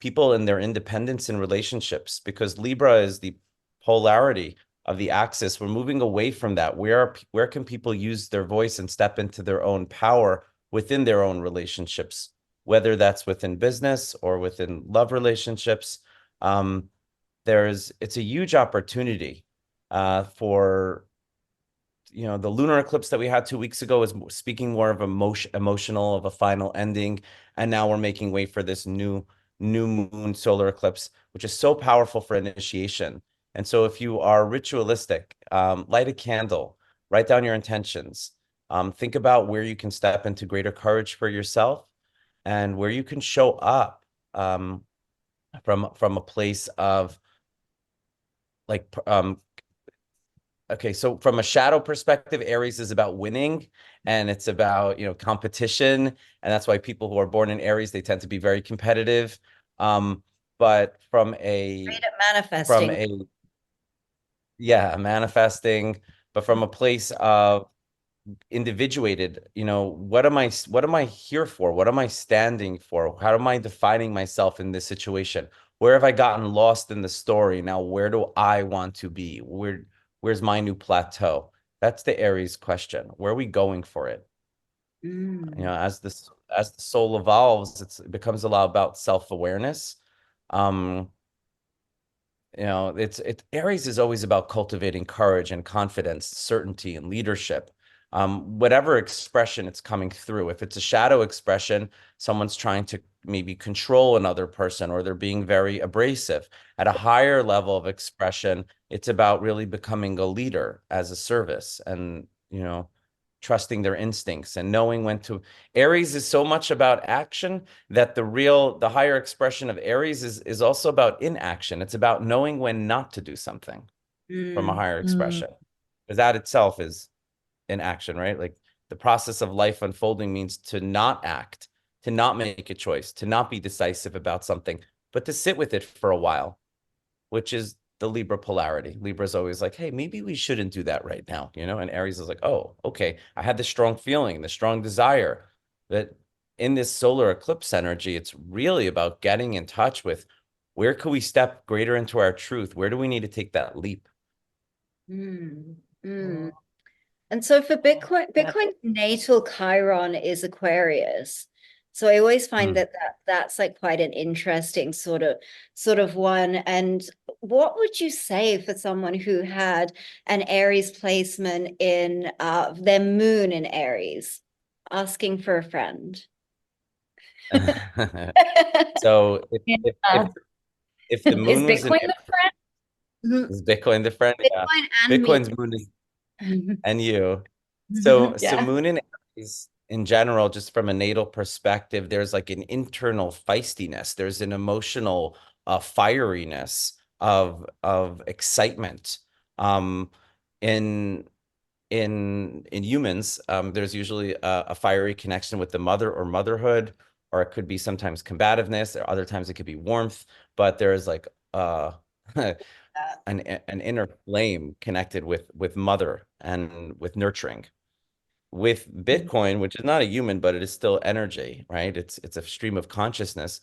people and their independence in relationships, because Libra is the polarity of the axis. We're moving away from that. Where can people use their voice and step into their own power within their own relationships, whether that's within business or within love relationships? It's a huge opportunity for the lunar eclipse that we had 2 weeks ago is speaking more of emotional of a final ending, and now we're making way for this new moon solar eclipse, which is so powerful for initiation. And so if you are ritualistic, light a candle, write down your intentions, think about where you can step into greater courage for yourself and where you can show up from a place of like okay, so from a shadow perspective, Aries is about winning, and it's about, competition. And that's why people who are born in Aries, they tend to be very competitive. But Great at manifesting. Manifesting, but from a place of individuated, what am I here for? What am I standing for? How am I defining myself in this situation? Where have I gotten lost in the story? Now, where do I want to be? Where's my new plateau? That's the Aries question. Where are we going for it? As the soul evolves, it becomes a lot about self-awareness. Aries is always about cultivating courage and confidence, certainty and leadership. Whatever expression it's coming through. If it's a shadow expression, someone's trying to maybe control another person, or they're being very abrasive. At a higher level of expression, it's about really becoming a leader as a service, and trusting their instincts and knowing when to. Aries is so much about action that the higher expression of Aries is also about inaction. It's about knowing when not to do something from a higher expression, because that itself is in action, right? Like the process of life unfolding means to not act, to not make a choice, to not be decisive about something, but to sit with it for a while, which is the Libra polarity. Libra is always like, hey, maybe we shouldn't do that right now, and Aries is like, oh, okay, I had the strong feeling, the strong desire. That in this solar eclipse energy, it's really about getting in touch with where could we step greater into our truth? Where do we need to take that leap? And so for Bitcoin's natal Chiron is Aquarius. So I always find that's like quite an interesting sort of one. And what would you say for someone who had an Aries placement in their moon in Aries, asking for a friend? So if the moon is Bitcoin the friend? Is Bitcoin the friend? Bitcoin and Bitcoin's me. moon is and you. So moon in Aries in general, just from a natal perspective, there's like an internal feistiness. There's an emotional fieriness of excitement. In humans, there's usually a fiery connection with the mother or motherhood, or it could be sometimes combativeness, or other times it could be warmth, but there's like an inner flame connected with mother and with nurturing. With Bitcoin, which is not a human, but it is still energy, right? It's a stream of consciousness.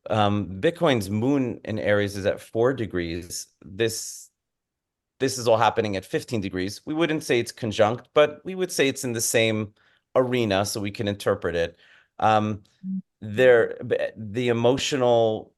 Bitcoin's moon in Aries is at 4 degrees. This is all happening at 15 degrees. We wouldn't say it's conjunct, but we would say it's in the same arena, so we can interpret it. The emotion of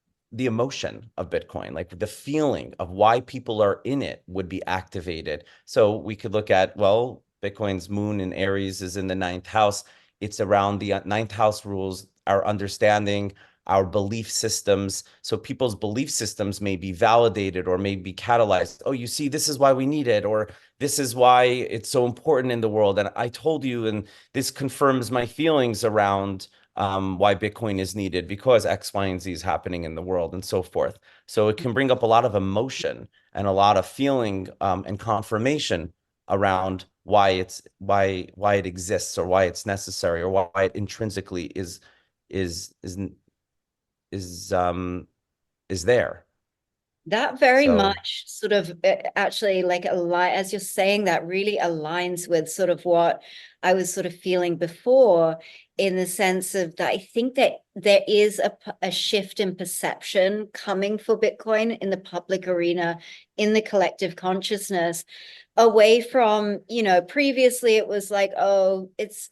Bitcoin, like the feeling of why people are in it, would be activated. So we could look at, well, Bitcoin's moon in Aries is in the 9th house. It's around the 9th house rules, our understanding, our belief systems. So people's belief systems may be validated or may be catalyzed. Oh, you see, this is why we need it, or this is why it's so important in the world. And I told you, and this confirms my feelings around why Bitcoin is needed, because X, Y, and Z is happening in the world, and so forth. So it can bring up a lot of emotion and a lot of feeling and confirmation around why it exists, or why it's necessary, or why it intrinsically is is um is there. That very So much sort of actually like as you're saying that really aligns with sort of what I was sort of feeling before, in the sense of that I think that there is a shift in perception coming for Bitcoin in the public arena, in the collective consciousness, away from, previously it was like, oh, it's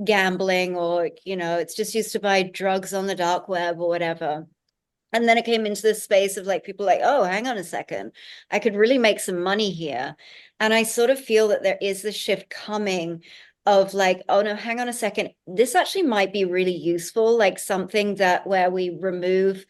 gambling, or, it's just used to buy drugs on the dark web or whatever. And then it came into this space of like people like, oh, hang on a second, I could really make some money here. And I sort of feel that there is this shift coming of like, oh no, hang on a second, this actually might be really useful, like something that where we remove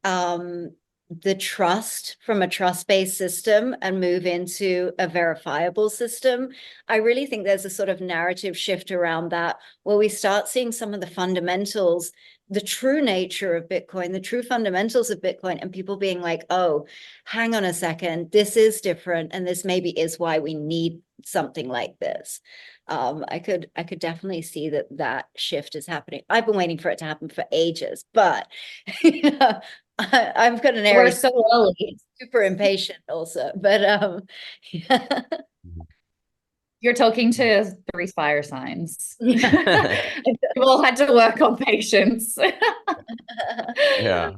the trust from a trust-based system and move into a verifiable system. I really think there's a sort of narrative shift around that, where we start seeing some of the fundamentals, the true nature of Bitcoin, the true fundamentals of Bitcoin, and people being like, oh, hang on a second, this is different, and this maybe is why we need something like this. I could definitely see that shift is happening. I've been waiting for it to happen for ages, but I've got an We're Aries, so early. super impatient also, but yeah. You're talking to 3 fire signs. Yeah. We've all had to work on patience. yeah.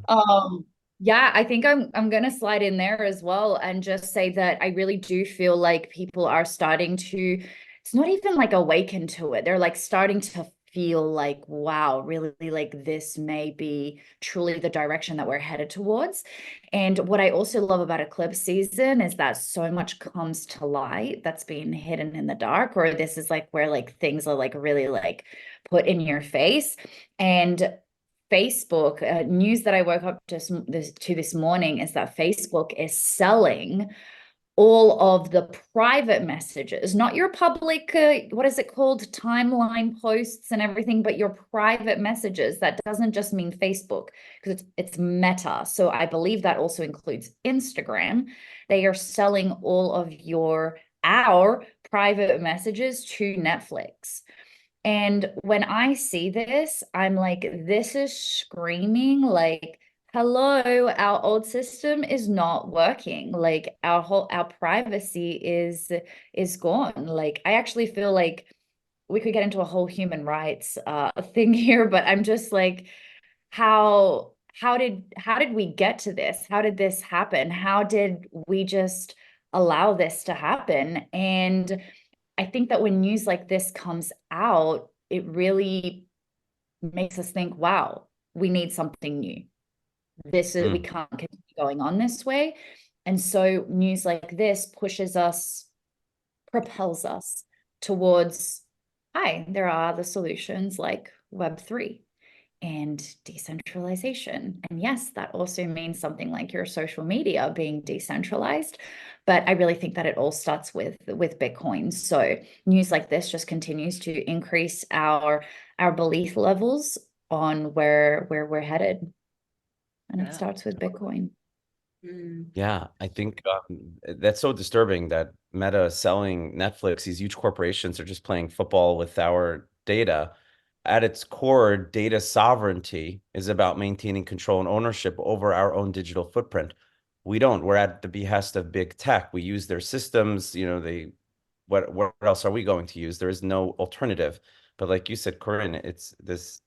Yeah, I think I'm gonna slide in there as well and just say that I really do feel like people are starting to, it's not even like awaken to it. They're like starting to feel like, wow, really, like this may be truly the direction that we're headed towards. And what I also love about eclipse season is that so much comes to light that's being hidden in the dark, or this is like where like things are like really like put in your face. And Facebook news that I woke up to this morning is that Facebook is selling all of the private messages, not your public, what is it called, timeline posts and everything, but your private messages. That doesn't just mean Facebook, because it's Meta. So I believe that also includes Instagram. They are selling all of our private messages to Netflix. And when I see this, I'm like, this is screaming like, hello, our old system is not working. Like our privacy is gone. Like I actually feel like we could get into a whole human rights thing here, but I'm just like, how did we get to this? How did this happen? How did we just allow this to happen? And I think that when news like this comes out, it really makes us think, wow, we need something new. We can't continue going on this way. And so news like this propels us towards, hi, there are other solutions like Web3 and decentralization. And yes, that also means something like your social media being decentralized. But I really think that it all starts with Bitcoin. So news like this just continues to increase our belief levels on where we're headed. And it starts with Bitcoin. Yeah, I think that's so disturbing that Meta is selling Netflix. These huge corporations are just playing football with our data. At its core, data sovereignty is about maintaining control and ownership over our own digital footprint. We don't. We're at the behest of big tech. We use their systems. What else are we going to use? There is no alternative. But like you said, Corinne, it's this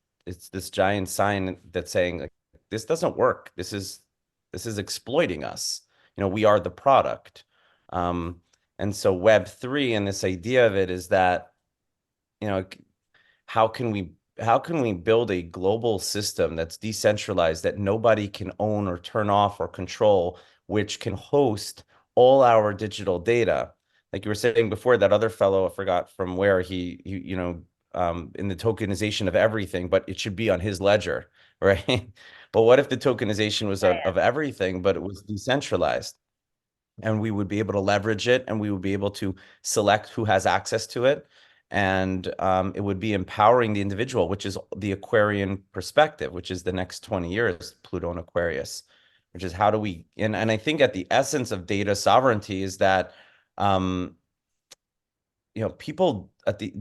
giant sign that's saying like this doesn't work. This is exploiting us. We are the product. And so Web3 and this idea of it is that, how can we build a global system that's decentralized, that nobody can own or turn off or control, which can host all our digital data? Like you were saying before, that other fellow, I forgot from where he in the tokenization of everything, but it should be on his ledger, right? But what if the tokenization was of everything, but it was decentralized? And we would be able to leverage it, and we would be able to select who has access to it. And it would be empowering the individual, which is the Aquarian perspective, which is the next 20 years, Pluto and Aquarius, which is how do we, and I think at the essence of data sovereignty is that people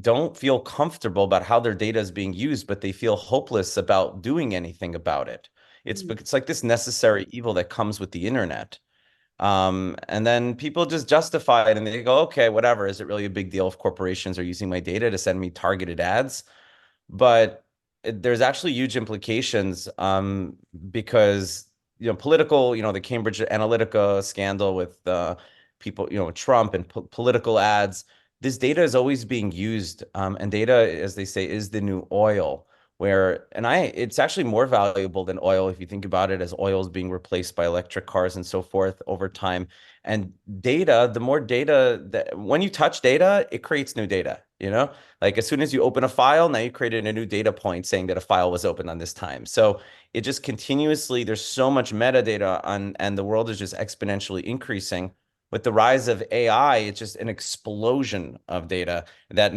don't feel comfortable about how their data is being used, but they feel hopeless about doing anything about it. It's like this necessary evil that comes with the internet. And then people just justify it and they go, okay, whatever. Is it really a big deal if corporations are using my data to send me targeted ads? But there's actually huge implications, because political, the Cambridge Analytica scandal with people, Trump and political ads. This data is always being used, and data, as they say, is the new oil. It's actually more valuable than oil if you think about it, as oil is being replaced by electric cars and so forth over time. And data, the more data that when you touch data, it creates new data, like as soon as you open a file, now you created a new data point saying that a file was opened on this time. So it just continuously, there's so much metadata and the world is just exponentially increasing. With the rise of AI, it's just an explosion of data that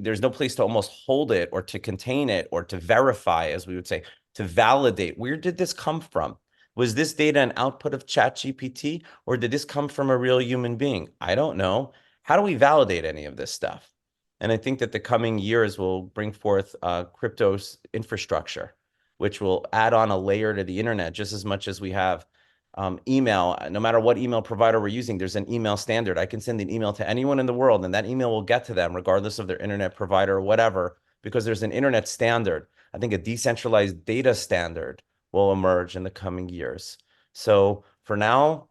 there's no place to almost hold it or to contain it or to verify, as we would say, to validate. Where did this come from? Was this data an output of ChatGPT, or did this come from a real human being? I don't know. How do we validate any of this stuff? And I think that the coming years will bring forth crypto's infrastructure, which will add on a layer to the internet just as much as we have email. No matter what email provider we're using, there's an email standard. I can send an email to anyone in the world, and that email will get to them regardless of their internet provider or whatever, because there's an internet standard. I think a decentralized data standard will emerge in the coming years. So for now,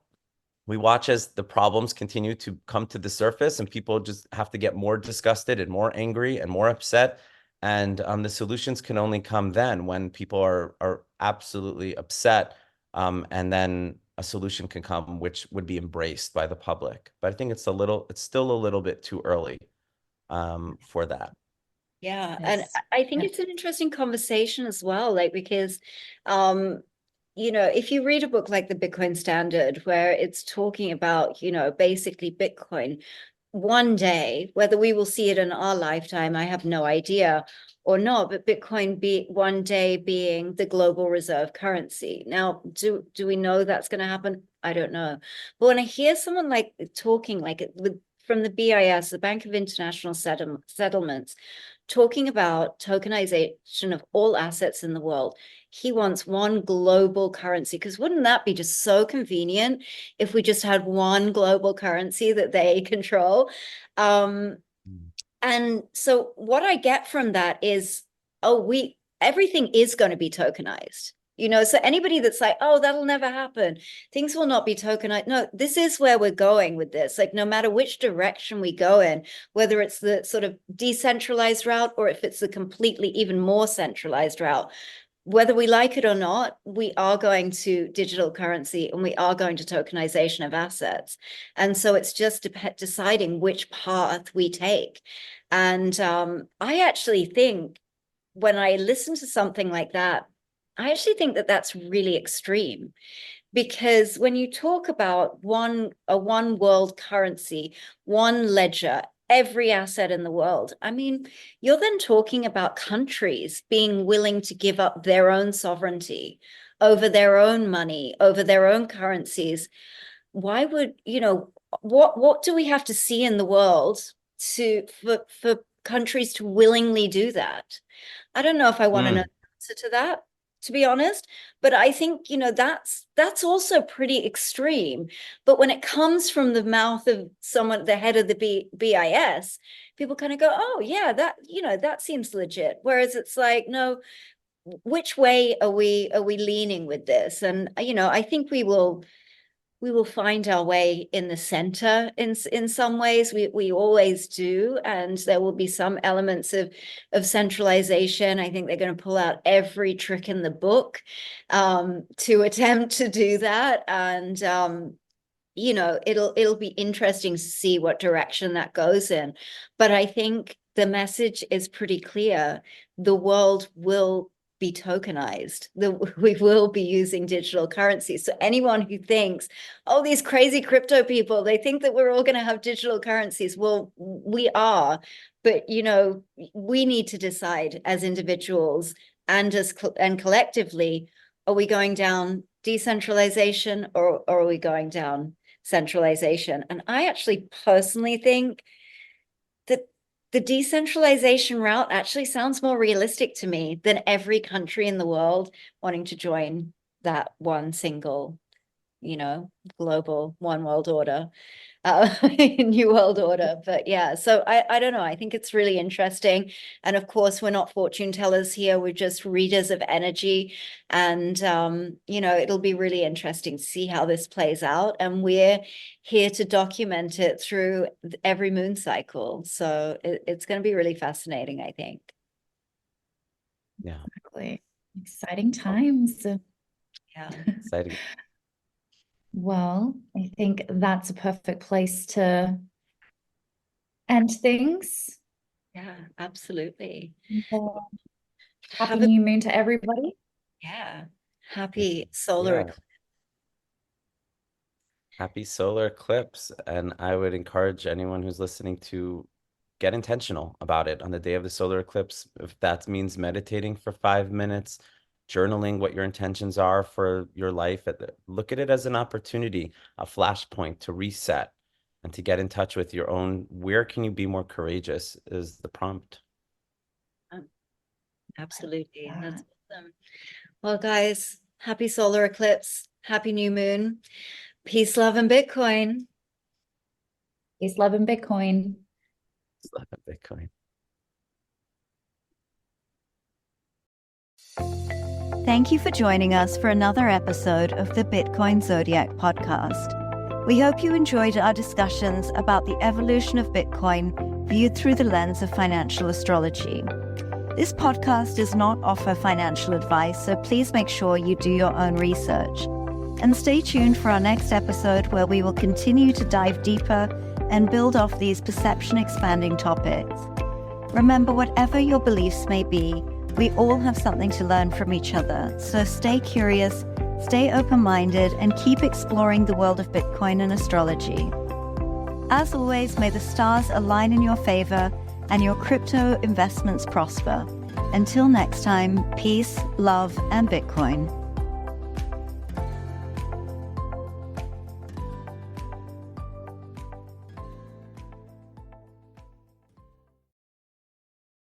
we watch as the problems continue to come to the surface and people just have to get more disgusted and more angry and more upset. And the solutions can only come then when people are absolutely upset. And then a solution can come, which would be embraced by the public. But I think it's still a little bit too early for that. Yeah. Yes. And I think Yeah. it's an interesting conversation as well, like, because, if you read a book like the Bitcoin Standard, where it's talking about, basically Bitcoin, one day, whether we will see it in our lifetime, I have no idea or not, but Bitcoin one day being the global reserve currency. Now, do we know that's going to happen? I don't know. But when I hear someone like talking like from the BIS, the Bank of International Settlements, talking about tokenization of all assets in the world, he wants one global currency, because wouldn't that be just so convenient if we just had one global currency that they control? And so what I get from that is, everything is going to be tokenized. So anybody that's like, oh, that'll never happen, things will not be tokenized. No, this is where we're going with this. Like, no matter which direction we go in, whether it's the sort of decentralized route or if it's the completely even more centralized route, whether we like it or not, we are going to digital currency and we are going to tokenization of assets. And so it's just deciding which path we take. And I actually think when I listen to something like that, I actually think that that's really extreme, because when you talk about a one world currency, one ledger, every asset in the world, I mean, you're then talking about countries being willing to give up their own sovereignty over their own money, over their own currencies. Why would, what do we have to see in the world for countries to willingly do that? I don't know if I want to know the answer to that, to be honest, but I think, that's also pretty extreme. But when it comes from the mouth of someone, the head of the BIS, people kind of go, oh yeah, that seems legit. Whereas it's like, no, which way are we leaning with this? And, I think we will find our way in the center in some ways. We always do, and there will be some elements of centralization. I think they're going to pull out every trick in the book to attempt to do that, and it'll be interesting to see what direction that goes in. But I think the message is pretty clear: the world will be tokenized. We will be using digital currency. So anyone who thinks, oh, these crazy crypto people, they think that we're all going to have digital currencies. Well, we are, but we need to decide as individuals and and collectively, are we going down decentralization or are we going down centralization? And I actually personally think the decentralization route actually sounds more realistic to me than every country in the world wanting to join that one single, global one world order, new world order. But yeah, so I don't know. I think it's really interesting. And of course, we're not fortune tellers here. We're just readers of energy. And, it'll be really interesting to see how this plays out. And we're here to document it through every moon cycle. So it's going to be really fascinating, I think. Yeah. Exactly. Exciting times. Yeah. Exciting. Well, I think that's a perfect place to end things. Yeah, absolutely. Happy new moon to everybody. Yeah. Happy solar Yeah. eclipse. Happy solar eclipse. And I would encourage anyone who's listening to get intentional about it on the day of the solar eclipse. If that means meditating for 5 minutes, journaling what your intentions are for your life, look at it as an opportunity, a flashpoint to reset and to get in touch with your own, where can you be more courageous is the prompt. Absolutely. That's awesome. Well, guys, happy solar eclipse, happy new moon, peace, love, and Bitcoin. Peace, love, and Bitcoin. Peace, love, and Bitcoin. Thank you for joining us for another episode of the Bitcoin Zodiac podcast. We hope you enjoyed our discussions about the evolution of Bitcoin viewed through the lens of financial astrology. This podcast does not offer financial advice, so please make sure you do your own research. And stay tuned for our next episode where we will continue to dive deeper and build off these perception-expanding topics. Remember, whatever your beliefs may be, we all have something to learn from each other, so stay curious, stay open-minded, and keep exploring the world of Bitcoin and astrology. As always, may the stars align in your favor and your crypto investments prosper. Until next time, peace, love, and Bitcoin.